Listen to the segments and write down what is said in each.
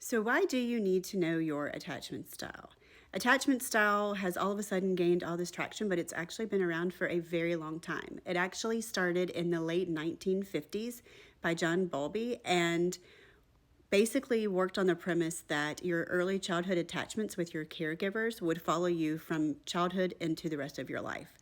So, why do you need to know your attachment style? Attachment style has all of a sudden gained all this traction, but it's actually been around for a very long time. It actually started in the late 1950s by John Bowlby and basically worked on the premise that your early childhood attachments with your caregivers would follow you from childhood into the rest of your life.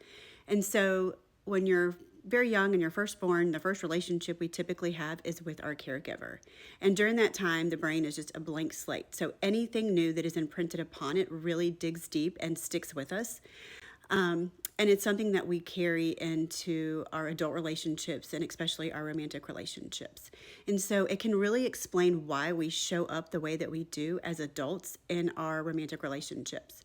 And so when you're very young and you're first born, the first relationship we typically have is with our caregiver. And during that time, the brain is just a blank slate. So anything new that is imprinted upon it really digs deep and sticks with us. And it's something that we carry into our adult relationships and especially our romantic relationships. And so it can really explain why we show up the way that we do as adults in our romantic relationships.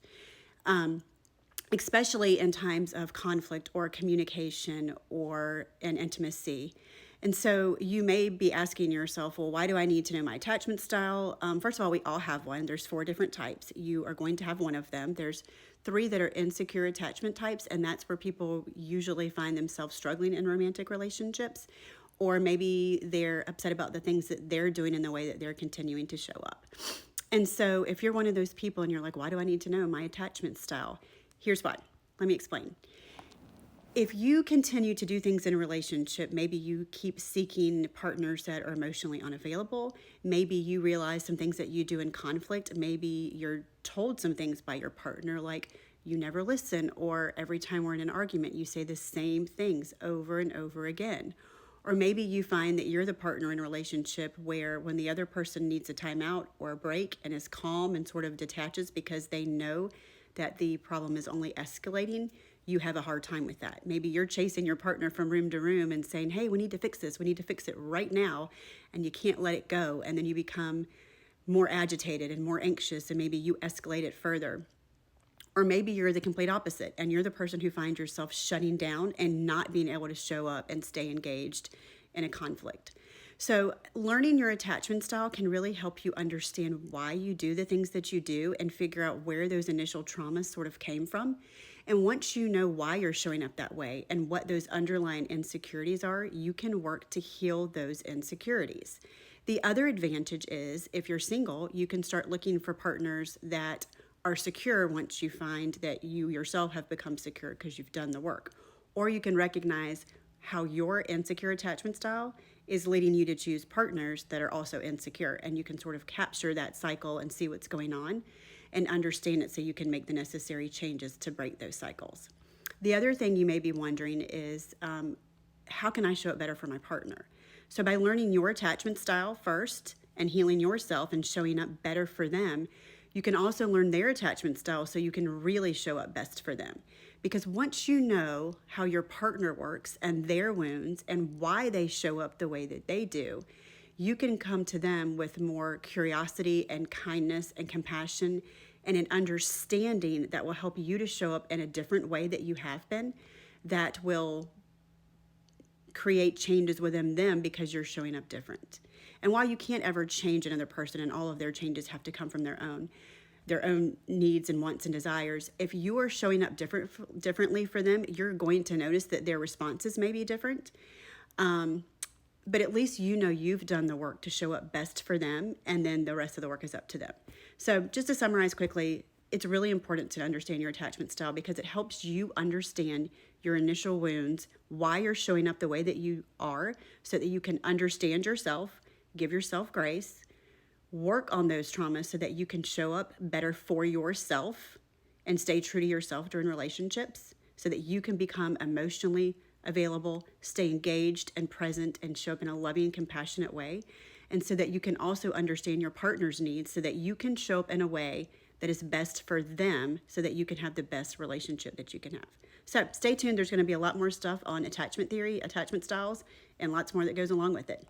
Especially in times of conflict or communication or an intimacy. And so you may be asking yourself, well, why do I need to know my attachment style? First of all, we all have one. There's 4 different types. You are going to have one of them. There's 3 that are insecure attachment types, and that's where people usually find themselves struggling in romantic relationships. Or maybe they're upset about the things that they're doing in the way that they're continuing to show up. And so if you're one of those people and you're like, why do I need to know my attachment style? Here's why. Let me explain. If you continue to do things in a relationship, maybe you keep seeking partners that are emotionally unavailable. Maybe you realize some things that you do in conflict. Maybe you're told some things by your partner, like you never listen, or every time we're in an argument, you say the same things over and over again. Or maybe you find that you're the partner in a relationship where when the other person needs a timeout or a break and is calm and sort of detaches because they know that the problem is only escalating, you have a hard time with that. Maybe you're chasing your partner from room to room and saying, hey, we need to fix this. We need to fix it right now. And you can't let it go. And then you become more agitated and more anxious, and maybe you escalate it further. Or maybe you're the complete opposite and you're the person who finds yourself shutting down and not being able to show up and stay engaged in a conflict. So learning your attachment style can really help you understand why you do the things that you do and figure out where those initial traumas sort of came from. And once you know why you're showing up that way and what those underlying insecurities are, you can work to heal those insecurities. The other advantage is if you're single, you can start looking for partners that are secure once you find that you yourself have become secure because you've done the work. Or you can recognize how your insecure attachment style is leading you to choose partners that are also insecure, and you can sort of capture that cycle and see what's going on and understand it so you can make the necessary changes to break those cycles. The other thing you may be wondering is, how can I show up better for my partner? So by learning your attachment style first and healing yourself and showing up better for them, you can also learn their attachment style so you can really show up best for them. Because once you know how your partner works and their wounds and why they show up the way that they do, you can come to them with more curiosity and kindness and compassion and an understanding that will help you to show up in a different way that you have been, that will create changes within them because you're showing up different. And while you can't ever change another person and all of their changes have to come from their own needs and wants and desires, if you are showing up differently for them, you're going to notice that their responses may be different. But at least you know you've done the work to show up best for them, and then the rest of the work is up to them. So just to summarize quickly, it's really important to understand your attachment style because it helps you understand your initial wounds, why you're showing up the way that you are, so that you can understand yourself, give yourself grace, work on those traumas so that you can show up better for yourself and stay true to yourself during relationships so that you can become emotionally available, stay engaged and present, and show up in a loving, compassionate way. And so that you can also understand your partner's needs so that you can show up in a way that is best for them so that you can have the best relationship that you can have. So stay tuned. There's going to be a lot more stuff on attachment theory, attachment styles, and lots more that goes along with it.